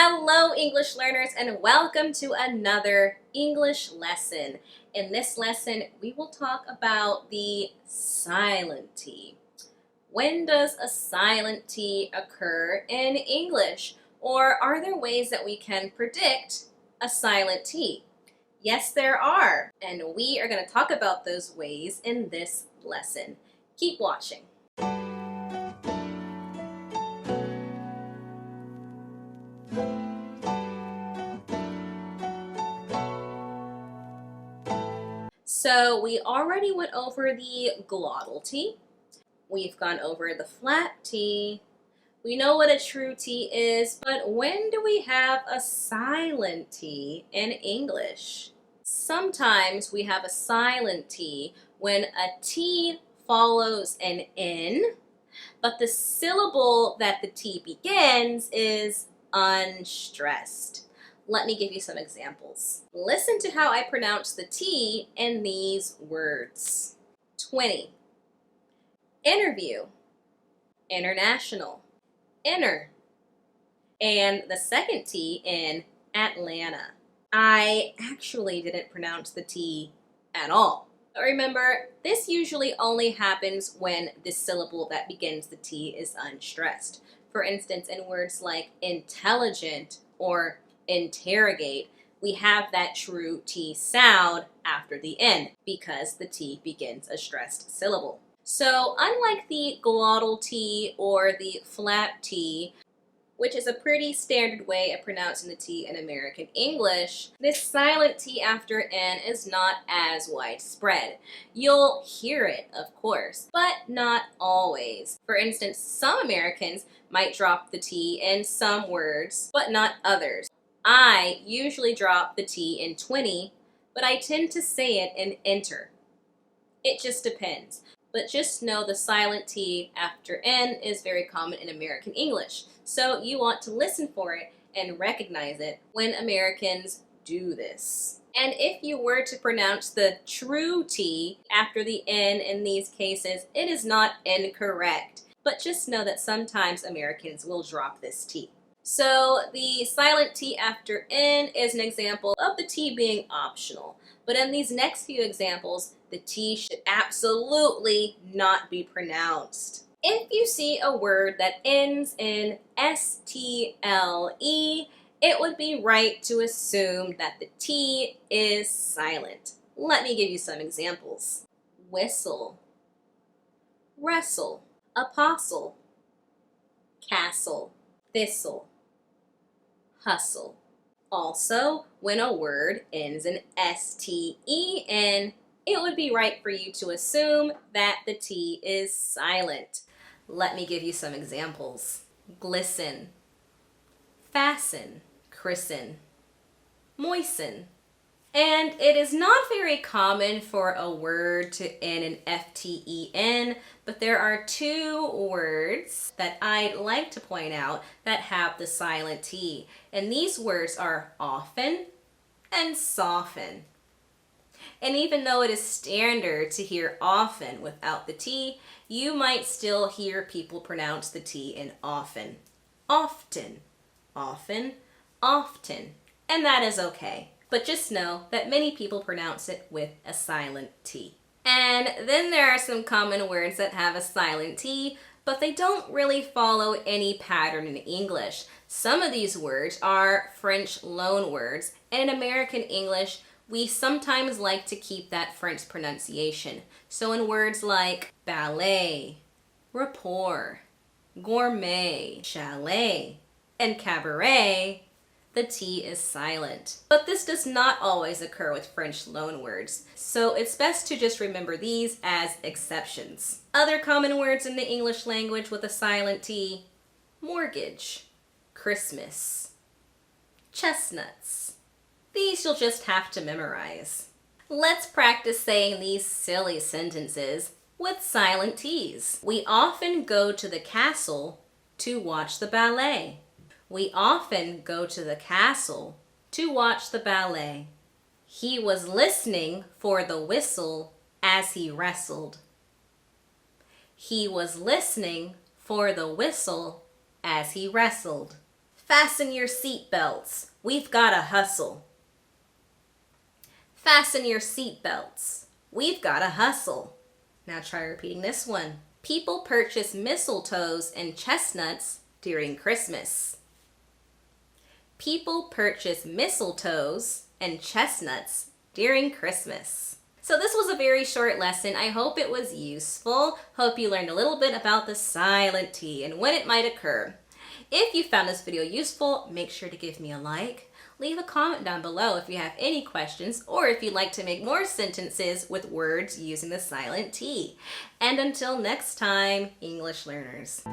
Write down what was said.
Hello, English learners, and welcome to another English lesson. In this lesson, we will talk about the silent T. When does a silent T occur in English? Or are there ways that we can predict a silent T? Yes, there are, and we are going to talk about those ways in this lesson. Keep watching. So we already went over the glottal T. We've gone over the flat T. We know what a true T is, but when do we have a silent T in English? Sometimes we have a silent T when a T follows an N, but the syllable that the T begins is unstressed. Let me give you some examples. Listen to how I pronounce the T in these words. 20. Interview. International. Inner. And the second T in Atlanta. I actually didn't pronounce the T at all. But remember, this usually only happens when the syllable that begins the T is unstressed. For instance, in words like intelligent or interrogate, we have that true T sound after the N because the T begins a stressed syllable. So unlike the glottal T or the flat T, which is a pretty standard way of pronouncing the T in American English, this silent T after N is not as widespread. You'll hear it, of course, but not always. For instance, some Americans might drop the T in some words, but not others. I usually drop the T in 20, but I tend to say it in enter. It just depends. But just know the silent T after N is very common in American English. So you want to listen for it and recognize it when Americans do this. And if you were to pronounce the true T after the N in these cases, it is not incorrect. But just know that sometimes Americans will drop this T. So the silent T after N is an example of the T being optional. But in these next few examples, the T should absolutely not be pronounced. If you see a word that ends in stle, it would be right to assume that the T is silent. Let me give you some examples. Whistle, wrestle, apostle, castle, thistle, hustle. Also, when a word ends in sten, it would be right for you to assume that the T is silent. Let me give you some examples. Glisten, fasten, christen, moisten. And it is not very common for a word to end in ften, but there are two words that I'd like to point out that have the silent T. And these words are often and soften. And even though it is standard to hear often without the T, you might still hear people pronounce the T in often. Often, often, often. And that is okay. But just know that many people pronounce it with a silent T. And then there are some common words that have a silent T, but they don't really follow any pattern in English. Some of these words are French loan words, and in American English, we sometimes like to keep that French pronunciation. So in words like ballet, rapport, gourmet, chalet, and cabaret, the T is silent. But this does not always occur with French loan words, so it's best to just remember these as exceptions. Other common words in the English language with a silent T: mortgage, Christmas, chestnuts. These you'll just have to memorize. Let's practice saying these silly sentences with silent T's. We often go to the castle to watch the ballet. We often go to the castle to watch the ballet. He was listening for the whistle as he wrestled. He was listening for the whistle as he wrestled. Fasten your seatbelts. We've got a hustle. Fasten your seatbelts. We've got a hustle. Now try repeating this one. People purchase mistletoes and chestnuts during Christmas. People purchase mistletoes and chestnuts during Christmas. So this was a very short lesson. I hope it was useful. Hope you learned a little bit about the silent T and when it might occur. If you found this video useful, make sure to give me a like. Leave a comment down below if you have any questions or if you'd like to make more sentences with words using the silent T. And until next time, English learners.